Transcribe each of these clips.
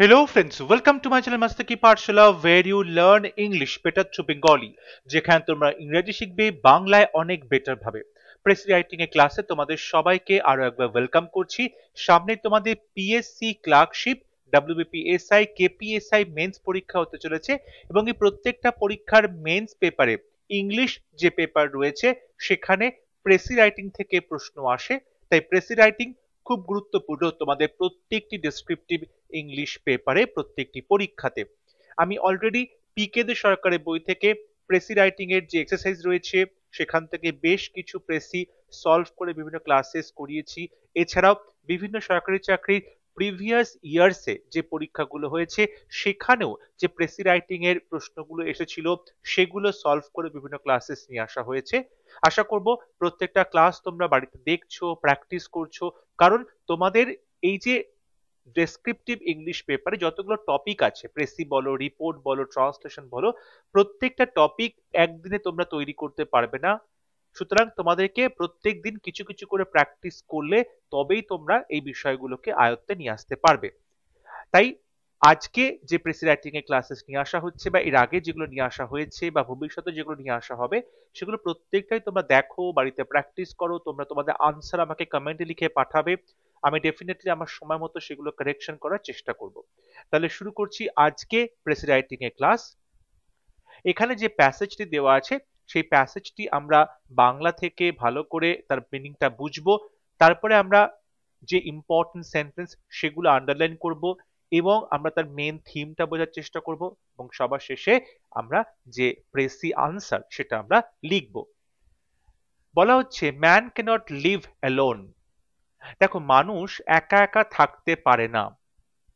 Hello friends, welcome to my channel Mastaki Pathshala where you learn English better through Bengali যেখানে তোমরা ইংরেজি শিখবে বাংলায় অনেক বেটার ভাবে। প্রেস রাইটিং এর ক্লাসে তোমাদের সবাইকে আরো একবার ওয়েলকাম করছি। সামনে তোমাদের পিএসসি ক্লার্কশিপ, ডব্লিউবিপিএসআই, কেপিএসআই মেন্স পরীক্ষা হতে চলেছে এবং এই প্রত্যেকটা পরীক্ষার মেন্স পেপারে ইংলিশ যে পেপার রয়েছে সেখানে প্রেসি রাইটিং থেকে প্রশ্ন আসে। তাই প্রেসি রাইটিং খুব গুরুত্বপূর্ণ তোমাদের প্রত্যেকটি ডেসক্রিপটিভ ইংলিশ পেপারে প্রত্যেকটি পরীক্ষাতে। আমি অলরেডি পিকে দে সরকারের বই থেকে প্রেসি রাইটিং এর যে এক্সারসাইজ রয়েছে সেখান থেকে বেশ কিছু প্রেসি সলভ করে বিভিন্ন ক্লাসেস করিয়েছি। এছাড়াও বিভিন্ন সরকারি চাকরির প্রিভিয়াস ইয়ার্সে যে পরীক্ষাগুলো হয়েছে সেখানেও যে প্রেসি রাইটিং এর প্রশ্নগুলো এসেছিল সেগুলো সলভ করে বিভিন্ন ক্লাসেস নিয়ে আসা হয়েছে। আশা করব প্রত্যেকটা ক্লাস তোমরা বাড়িতে দেখছো, প্র্যাকটিস করছো, কারণ তোমাদের এই যে ডেসক্রিপটিভ ইংলিশ পেপারে যতগুলো টপিক আছে, প্রেসি বলো, রিপোর্ট বলো, ট্রান্সলেশন বলো, প্রত্যেকটা টপিক একদিনে তোমরা তৈরি করতে পারবে না। সুতরাং তোমাদেরকে প্রত্যেক দিন কিছু কিছু করে প্র্যাকটিস করলে তবেই তোমরা এই বিষয়গুলোকে আয়ত্তে নিয়ে আসতে পারবে। তাই আজকে যে প্রেসি রাইটিং এর ক্লাসেস নিয়ে আসা হচ্ছে বা এর আগে যেগুলো নিয়ে আসা হয়েছে বা ভবিষ্যতে যেগুলো নিয়ে আসা হবে সেগুলো প্রত্যেকটাই তোমরা দেখো, বাড়িতে প্র্যাকটিস করো, তোমরা তোমাদের আনসার আমাকে কমেন্টে লিখে পাঠাবে। আমি ডেফিনেটলি আমার সময় মতো সেগুলো কারেকশন করার চেষ্টা করব। তাহলে শুরু করছি আজকে প্রেসি রাইটিং এর ক্লাস। এখানে যে প্যাসেজটি দেওয়া আছে সেই প্যাসেজটি আমরা বাংলা থেকে ভালো করে তার মিনিংটা বুঝবো, তারপরে আমরা যে ইম্পর্টেন্ট সেন্টেন্স সেগুলো আন্ডারলাইন করব এবং আমরা তার মেন থিমটা বোঝার চেষ্টা করব এবং সবার শেষে আমরা যে প্রেসি আনসার সেটা আমরা লিখব। বলা হচ্ছে ম্যান ক্যানট লিভ অ্যালোন। দেখো, মানুষ একা একা থাকতে পারে না।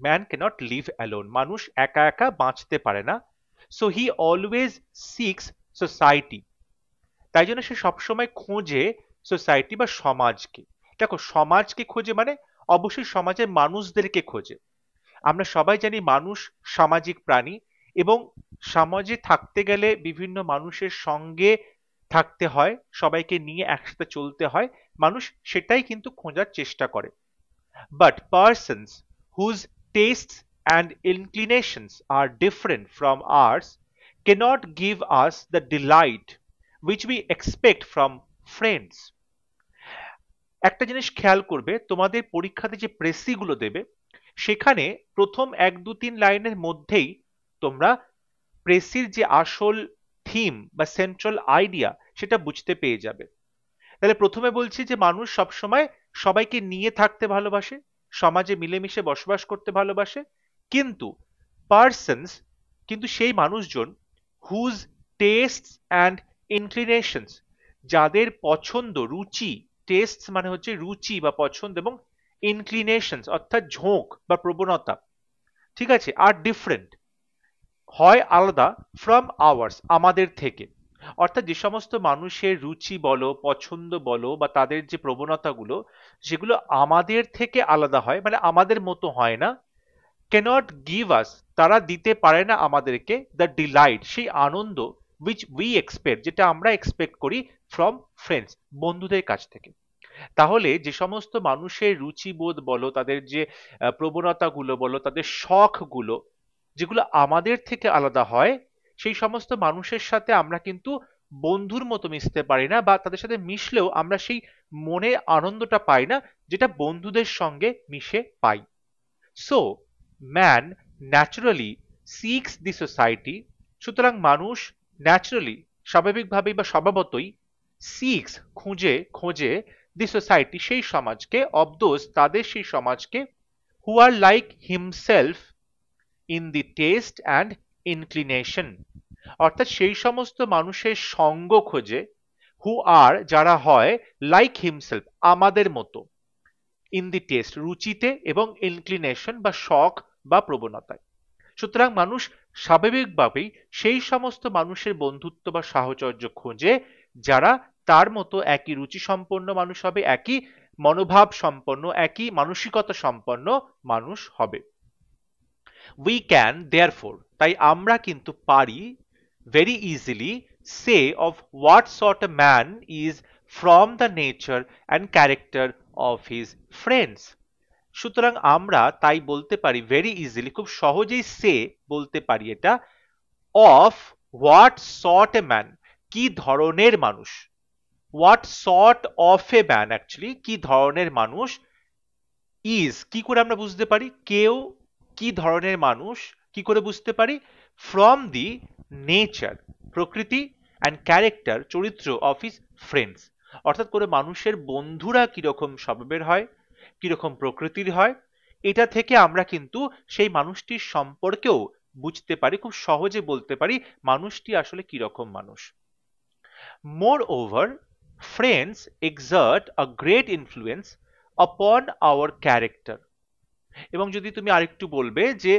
ম্যান ক্যানট লিভ অ্যালোন, মানুষ একা একা বাঁচতে পারে না। So he always six society, তাই জন্য সে সবসময় খোঁজে সোসাইটি বা সমাজকে। দেখো, সমাজকে খোঁজে মানে অবশ্যই সমাজের মানুষদেরকে খোঁজে। আমরা সবাই জানি মানুষ সামাজিক প্রাণী এবং সমাজে থাকতে গেলে বিভিন্ন মানুষের সঙ্গে থাকতে হয়, সবাইকে নিয়ে একসাথে চলতে হয়। মানুষ সেটাই কিন্তু খোঁজার চেষ্টা করে। But persons whose tests and inclinations are different from ours cannot give us the delight which we expect from friends. একটা জিনিস খেয়াল করবে, তোমাদের পরীক্ষাতে যে প্রেসিগুলো দেবে সেখানে প্রথম 1 2 3 লাইনের মধ্যেই তোমরা প্রেসির যে আসল থিম বা সেন্ট্রাল আইডিয়া সেটা বুঝতে পেয়ে যাবে। তাহলে প্রথমে বলছি যে মানুষ সবসময় সবাইকে নিয়ে থাকতে ভালোবাসে, সমাজে মিলেমিশে বসবাস করতে ভালোবাসে, কিন্তু পার্সনস, কিন্তু সেই মানুষজন হুজ টেস্টস অ্যান্ড ইনক্লিনেশনস, যাদের পছন্দ, রুচি, টেস্ট মানে হচ্ছে রুচি বা পছন্দ, এবং ইনক্লিনেশনস অর্থাৎ ঝোঁক বা প্রবণতা, ঠিক আছে, আর ডিফারেন্ট হয় আলাদা ফ্রম আওয়ার্স আমাদের থেকে। অর্থাৎ যে সমস্ত মানুষের রুচি বলো, পছন্দ বলো বা তাদের যে প্রবণতাগুলো যেগুলো আমাদের থেকে আলাদা হয়, মানে আমাদের মতো হয় না, cannot give us, তারা দিতে পারে না আমাদেরকে দ্য ডিলাইট, সেই আনন্দ which we expect, যেটা আমরা এক্সপেক্ট করি ফ্রম ফ্রেন্ডস, বন্ধুদের কাছ থেকে। তাহলে যে সমস্ত মানুষের রুচিবোধ বলো, তাদের যে প্রবণতাগুলো বলো, তাদের শখগুলো যেগুলো আমাদের থেকে আলাদা হয়, সেই সমস্ত মানুষের সাথে আমরা কিন্তু বন্ধুর মতো মিশতে পারি না, বা তাদের সাথে মিশলেও আমরা সেই মনে আনন্দটা পাই না যেটা বন্ধুদের সঙ্গে মিশে পাই। So man naturally seeks the society, সুতরাং মানুষ ন্যাচারালি স্বাভাবিকভাবেই বা স্বভাবতই সিক্স খুঁজে খোঁজে দি সোসাইটি সেই সমাজকে, অব দোজ তাদের সেই সমাজকে, who are like himself in the taste and inclination, অর্থাৎ সেই সমস্ত মানুষের সঙ্গ খোঁজে, হু আর যারা হয়, লাইক হিমসেলফ আমাদের মতো, ইন দি টেস্ট রুচিতে, এবং ইনক্লিনেশন বা শখ বা প্রবণতায়। সুতরাং মানুষ স্বাভাবিকভাবেই সেই সমস্ত মানুষের বন্ধুত্ব বা সাহচর্য খোঁজে যারা তার মতো একই রুচি সম্পন্ন মানুষ হবে, একই মনোভাব সম্পন্ন, একই মানসিকতা সম্পন্ন মানুষ হবে। উই ক্যান দেয়ারফোর, তাই আমরা কিন্তু পারি, very easily say of what sort of man is from the nature and character of his friends. সুতরাং আমরা তাই বলতে পারি ভেরি ইজিলি, খুব সহজেই সে বলতে পারি এটা, of what sort a man, কি ধরনের মানুষ, what sort of a man, actually কি ধরনের মানুষ, ইজ কি করে আমরা বুঝতে পারি, কেউ কি ধরনের মানুষ কি করে বুঝতে পারি, ফ্রম দি নেচার প্রকৃতি অ্যান্ড ক্যারেক্টার চরিত্র অফ হিজ ফ্রেন্ডস, অর্থাৎ করে মানুষের বন্ধুরা কিরকম স্বভাবের হয়, কিরকম প্রকৃতির হয়, এটা থেকে আমরা কিন্তু সেই মানুষটির সম্পর্কেও বুঝতে পারি, খুব সহজে বলতে পারি মানুষটি আসলে কিরকম মানুষ। Moreover, friends exert a great influence upon our character. এবং যদি তুমি আরেকটু বলবে যে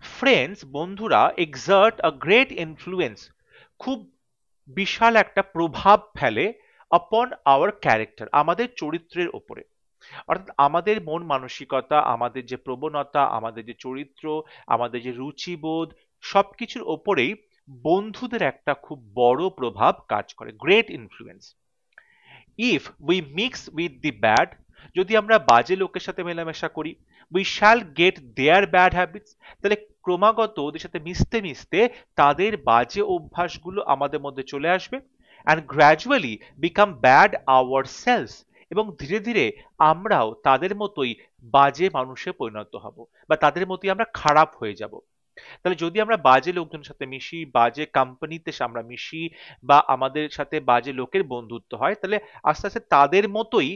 ফ্রেন্ডস বন্ধুরা এক্সার্ট আ গ্রেট ইনফ্লুয়েন্স, খুব বিশাল একটা প্রভাব ফেলে upon our ক্যারেক্টার, আমাদের চরিত্রের ওপরে, অর্থাৎ আমাদের মন মানসিকতা, আমাদের যে প্রবণতা, আমাদের যে চরিত্র, আমাদের যে রুচিবোধ, সবকিছুর ওপরেই বন্ধুদের একটা খুব বড় প্রভাব কাজ করে, great influence. If we mix with the bad, যদি আমরা বাজে লোকের সাথে মেলামেশা করি, we shall get their bad habits, তাহলে ক্রমাগত ওদের সাথে মিশতে মিশতে তাদের বাজে অভ্যাসগুলো আমাদের মধ্যে চলে আসবে, and gradually become bad ourselves, এবং ধীরে ধীরে আমরাও তাদের মতোই বাজে মানুষে পরিণত হব, বা তাদের মতোই আমরা খারাপ হয়ে যাব। তাহলে যদি আমরা বাজে লোকজনের সাথে মিশি, বাজে কোম্পানিতে আমরা মিশি, বা আমাদের সাথে বাজে লোকের বন্ধুত্ব হয়, তাহলে আস্তে আস্তে তাদের মতোই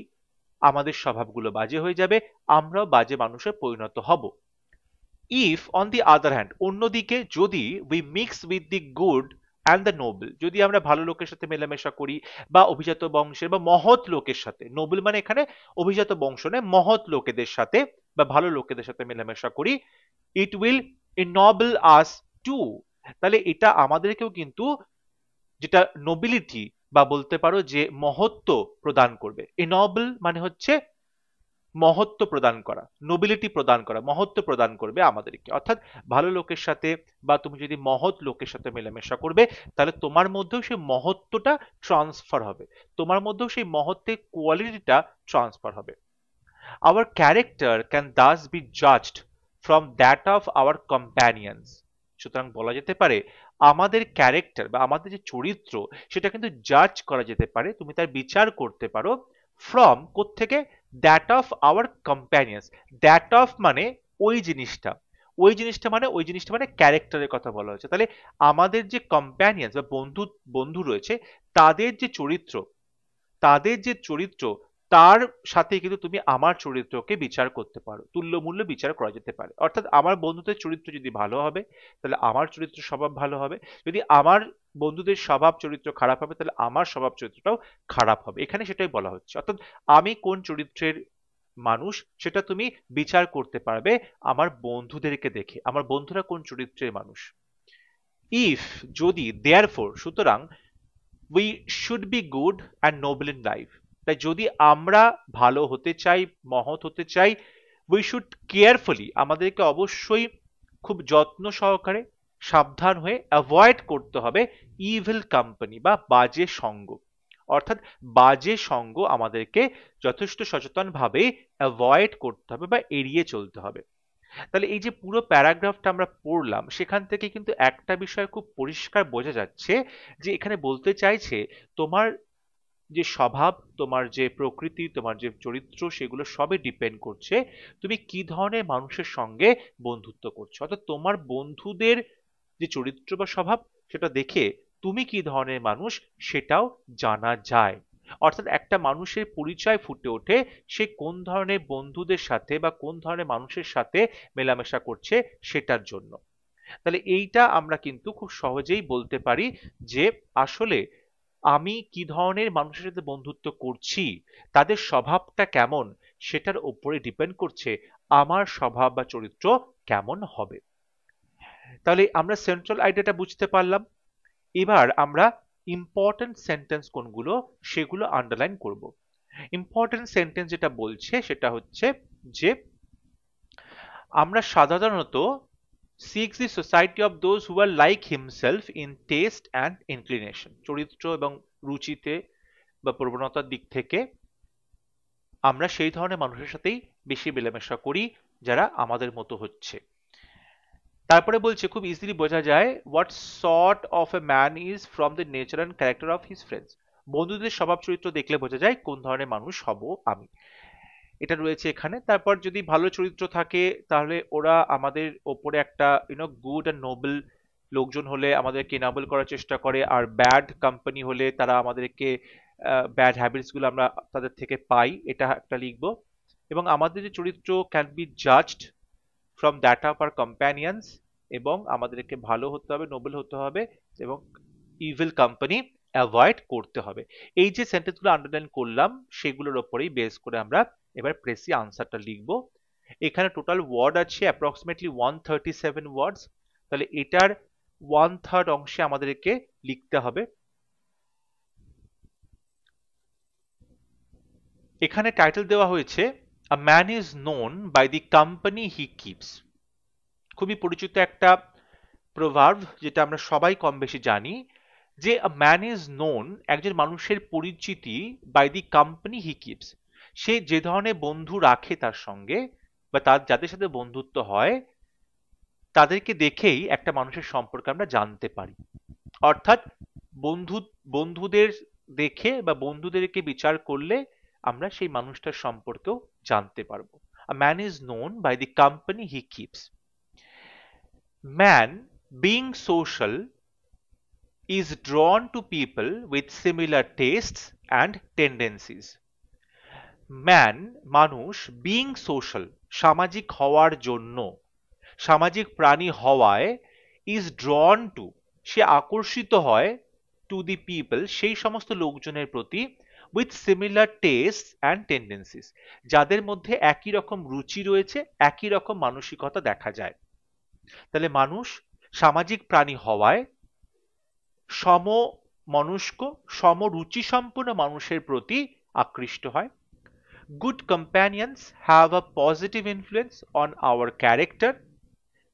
আমাদের স্বভাবগুলো বাজে হয়ে যাবে, আমরাও বাজে মানুষে পরিণত হব। If on the other hand, অন্যদিকে যদি we mix with the good and the Nobel, যদি আমরা ভালো লোকের সাথে মেলামেশা করি, বা অভিজাত বংশের বা মহৎ লোকের সাথে, নোবেল মানে এখানে অভিজাত বংশ নয়, মহৎ লোকেদের সাথে বা ভালো লোকেদের সাথে মেলামেশা করি, it will ennoble us too, তাহলে এটা আমাদেরকেও কিন্তু যেটা নোবিলিটি বা বলতে পারো যে মহত্ব প্রদান করবে। ennoble মানে হচ্ছে মহত্ব প্রদান করা, নোবিলিটি প্রদান করা, মহত্ব প্রদান করবে আমাদেরকে, অর্থাৎ ভালো লোকের সাথে বা তুমি যদি মহৎ লোকের সাথে মেলামেশা করবে, তাহলে তোমার মধ্যেও সেই মহত্বটা ট্রান্সফার হবে, তোমার মধ্যেও সেই মহত্বের কোয়ালিটিটা ট্রান্সফার হবে। Our character can thus be judged from that of our companions. সুতরাং বলা যেতে পারে আমাদের ক্যারেক্টার বা আমাদের যে চরিত্র সেটা কিন্তু জাজ করা যেতে পারে, তুমি তার বিচার করতে পারো ফ্রম কোত্থেকে, that of our companions, that of মানে ওই জিনিসটা, ওই জিনিসটা মানে ওই জিনিসটা মানে ক্যারেক্টারের কথা বলা হয়েছে, তাহলে আমাদের যে কম্প্যানিয়ন্স বা বন্ধু বন্ধু রয়েছে তাদের যে চরিত্র, তাদের যে চরিত্র তার সাথে কিন্তু তুমি আমার চরিত্রকে বিচার করতে পারো, তুল্যমূল্য বিচার করা যেতে পারে, অর্থাৎ আমার বন্ধুদের চরিত্র যদি ভালো হবে তাহলে আমার চরিত্র স্বভাব ভালো হবে, যদি আমার বন্ধুদের স্বভাব চরিত্র খারাপ হবে তাহলে আমার স্বভাব চরিত্রটাও খারাপ হবে, এখানে সেটাই বলা হচ্ছে, অর্থাৎ আমি কোন চরিত্রের মানুষ সেটা তুমি বিচার করতে পারবে আমার বন্ধুদেরকে দেখে, আমার বন্ধুরা কোন চরিত্রের মানুষ। ইফ যদি দেয়ারফোর, সুতরাং we should be good and Nobel in life, তাই যদি আমরা ভালো হতে চাই, মহৎ হতে চাই, উই শুড কেয়ারফুলি, আমাদেরকে অবশ্যই খুব যত্ন সহকারে সাবধান হয়ে অ্যাভয়েড করতে হবে ইভিল কোম্পানি বা বাজে সঙ্গ, অর্থাৎ বাজে সঙ্গ আমাদেরকে যথেষ্ট সচেতনভাবে অ্যাভয়েড করতে হবে বা এড়িয়ে চলতে হবে। তাহলে এই যে পুরো প্যারাগ্রাফটা আমরা পড়লাম সেখান থেকে কিন্তু একটা বিষয় খুব পরিষ্কার বোঝা যাচ্ছে যে এখানে বলতে চাইছে তোমার যে স্বভাব, তোমার যে প্রকৃতি, তোমার যে চরিত্র সেগুলো সবই ডিপেন্ড করছে তুমি কি ধরনের মানুষের সঙ্গে বন্ধুত্ব করছো, অর্থাৎ তোমার বন্ধুদের যে চরিত্র বা স্বভাব সেটা দেখে তুমি কি ধরনের মানুষ সেটাও জানা যায়, অর্থাৎ একটা মানুষের পরিচয় ফুটে ওঠে সে কোন ধরনের বন্ধুদের সাথে বা কোন ধরনের মানুষের সাথে মেলামেশা করছে সেটার জন্য। তাহলে এইটা আমরা কিন্তু খুব সহজেই বলতে পারি যে আসলে আমি কি ধরনের মানুষের সাথে বন্ধুত্ব করছি, তাদের স্বভাবটা কেমন সেটার উপরে ডিপেন্ড করছে আমার স্বভাব বা চরিত্র কেমন হবে। তাহলে আমরা সেন্ট্রাল আইডিয়াটা বুঝতে পারলাম, এবার আমরা ইম্পর্টেন্ট সেন্টেন্স কোনগুলো সেগুলো আন্ডারলাইন করব। ইম্পর্টেন্ট সেন্টেন্স যেটা বলছে সেটা হচ্ছে যে আমরা সাধারণত seeks the society of those who are like himself in taste and inclination, চরিত্র এবং রুচিতে বা প্রবণতার দিক থেকে আমরা সেই ধরনের মানুষের সাথেই বেশি মেলামেশা করি যারা আমাদের মতো হচ্ছে। তারপরে বলছে খুব ইজিলি বোঝা যায় what sort of a man is from the nature and character of his friends. বন্ধুদের স্বভাব চরিত্র দেখলে বোঝা যায় কোন ধরনের মানুষ হব আমি, এটা রয়েছে এখানে। তারপর যদি ভালো চরিত্র থাকে তাহলে ওরা আমাদের ওপরে একটা গুড অ্যান্ড নোবেল লোকজন হলে আমাদেরকে এনাবল করার চেষ্টা করে, আর ব্যাড কোম্পানি হলে তারা আমাদেরকে ব্যাড হ্যাবিটস গুলো আমরা তাদের থেকে পাই, এটা একটা লিখবো। এবং আমাদের যে চরিত্র can be judged from that of our companions, এবং আমাদেরকে ভালো হতে হবে, নোবেল হতে হবে, এবং ইভিল কোম্পানি অ্যাভয়েড করতে হবে। এই যে সেন্টেন্সগুলো আন্ডারলাইন করলাম সেগুলোর ওপরেই বেস করে আমরা এবার প্রেসি আনসারটা লিখবো। এখানে টোটাল ওয়ার্ড আছে অ্যাপ্রক্সিমেটলি 137 ওয়ার্ডস, তাহলে এটার 1/3 অংশে আমাদেরকে লিখতে হবে। এখানে টাইটেল দেওয়া হয়েছে a man is known by the company he keeps. খুবই পরিচিত একটা প্রভার্ব, যেটা আমরা সবাই কম বেশি জানি, যে আ ম্যান ইজ নোন, একজন মানুষের পরিচিতি, by the company he keeps, সে যে ধরনের বন্ধু রাখে তার সঙ্গে, বা তার যাদের সাথে বন্ধুত্ব হয় তাদেরকে দেখেই একটা মানুষের সম্পর্কে আমরা জানতে পারি। অর্থাৎ বন্ধুদের দেখে বা বন্ধুদেরকে বিচার করলে আমরা সেই মানুষটার সম্পর্কেও জানতে পারবো। A man is known by the company he keeps. Man being social is drawn to people with similar tastes and tendencies. Man মানুষ, বিং সোশ্যাল সামাজিক হওয়ার জন্য, সামাজিক প্রাণী হওয়ায়, ইজ ড্রন টু সে আকর্ষিত হয়, টু দি পিপল সেই সমস্ত লোকজনের প্রতি, উইথ সিমিলার টেস্ট অ্যান্ড টেন্ডেন্সিস যাদের মধ্যে একই রকম রুচি রয়েছে, একই রকম মানসিকতা দেখা যায়। তাহলে মানুষ সামাজিক প্রাণী হওয়ায় সম মনস্ক, সমরুচি সম্পন্ন মানুষের প্রতি আকৃষ্ট হয়। Good companions have a positive influence on our character.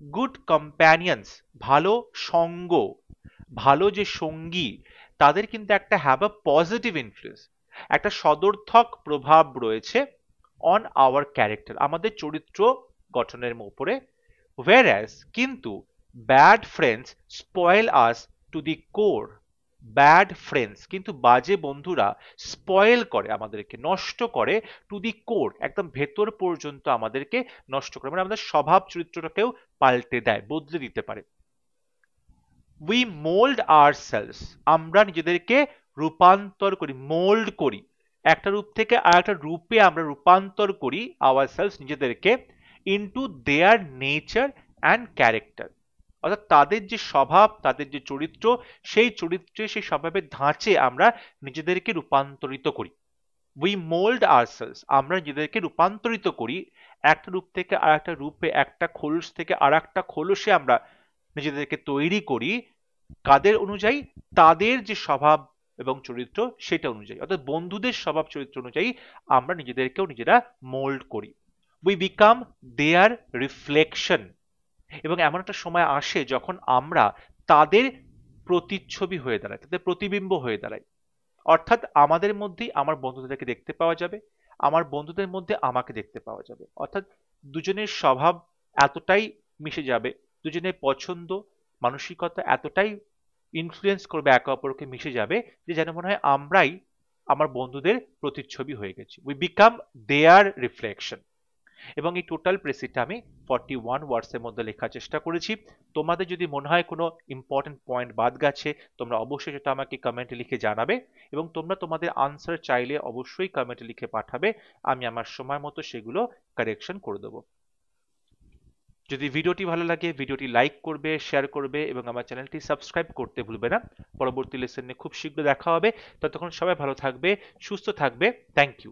Good companions ভালো সঙ্গ, ভালো যে সঙ্গী তাদের কিন্তু একটা হ্যাভ আ পজিটিভ ইনফ্লুয়েন্স, একটা সদর্থক প্রভাব রয়েছে অন আওয়ার ক্যারেক্টার আমাদের চরিত্র গঠনের উপরে। whereas কিন্তু bad friends spoil us to the core. Bad friends কিন্তু বাজে বন্ধুরা স্পয়েল করে আমাদেরকে, নষ্ট করে, টু দি কোর একদম ভেতর পর্যন্ত আমাদেরকে নষ্ট করে, মানে আমাদের স্বভাব চরিত্রটাকেও পাল্টে দেয়, বদলে দিতে পারে। উই মোল্ড আওয়ারসেলভস আমরা নিজেদেরকে রূপান্তর করি, মোল্ড করি, একটা রূপ থেকে আর একটা রূপে আমরা রূপান্তর করি আওয়ারসেলভস নিজেদেরকে, into there nature and character, অর্থাৎ তাদের যে স্বভাব, তাদের যে চরিত্র, সেই চরিত্রে সেই স্বভাবের ধাঁচে আমরা নিজেদেরকে রূপান্তরিত করি। উই মোল্ড আওয়ারসেলভস আমরা নিজেদেরকে রূপান্তরিত করি, একটা রূপ থেকে আর একটা রূপে, একটা খোলস থেকে আর একটা খোলসে আমরা নিজেদেরকে তৈরি করি। কাদের অনুযায়ী? তাদের যে স্বভাব এবং চরিত্র সেটা অনুযায়ী, অর্থাৎ বন্ধুদের স্বভাব চরিত্র অনুযায়ী আমরা নিজেদেরকেও নিজেরা মোল্ড করি। উই বিকাম দেয়ার রিফ্লেকশন, এবং এমন একটা সময় আসে যখন আমরা তাদের প্রতিচ্ছবি হয়ে দাঁড়াই, তাদের প্রতিবিম্ব হয়ে দাঁড়াই। অর্থাৎ আমাদের মধ্যেই আমার বন্ধুদেরকে দেখতে পাওয়া যাবে, আমার বন্ধুদের মধ্যে আমাকে দেখতে পাওয়া যাবে, অর্থাৎ দুজনের স্বভাব এতটাই মিশে যাবে, দুজনের পছন্দ মানসিকতা এতটাই ইনফ্লুয়েন্স করবে, একে অপরকে মিশে যাবে, যে যেন মনে হয় আমরাই আমার বন্ধুদের প্রতিচ্ছবি হয়ে গেছি। We become their reflection. এবং এই টোটাল প্রেসিটা আমি 41 ওয়ার্ডসের মধ্যে লেখার চেষ্টা করেছি। তোমাদের যদি মনে হয় কোনো ইম্পর্টেন্ট পয়েন্ট বাদ গেছে তোমরা অবশ্যই সেটা আমাকে কমেন্টে লিখে জানাবে, এবং তোমরা তোমাদের আনসার চাইলে অবশ্যই কমেন্টে লিখে পাঠাবে, আমি আমার সময় মতো সেগুলো কারেকশন করে দেবো। যদি ভিডিওটি ভালো লাগে ভিডিওটি লাইক করবে, শেয়ার করবে, এবং আমার চ্যানেলটি সাবস্ক্রাইব করতে ভুলবে না। পরবর্তী লেসনে খুব শীঘ্র দেখা হবে, ততক্ষণ সবাই ভালো থাকবে, সুস্থ থাকবে। Thank you.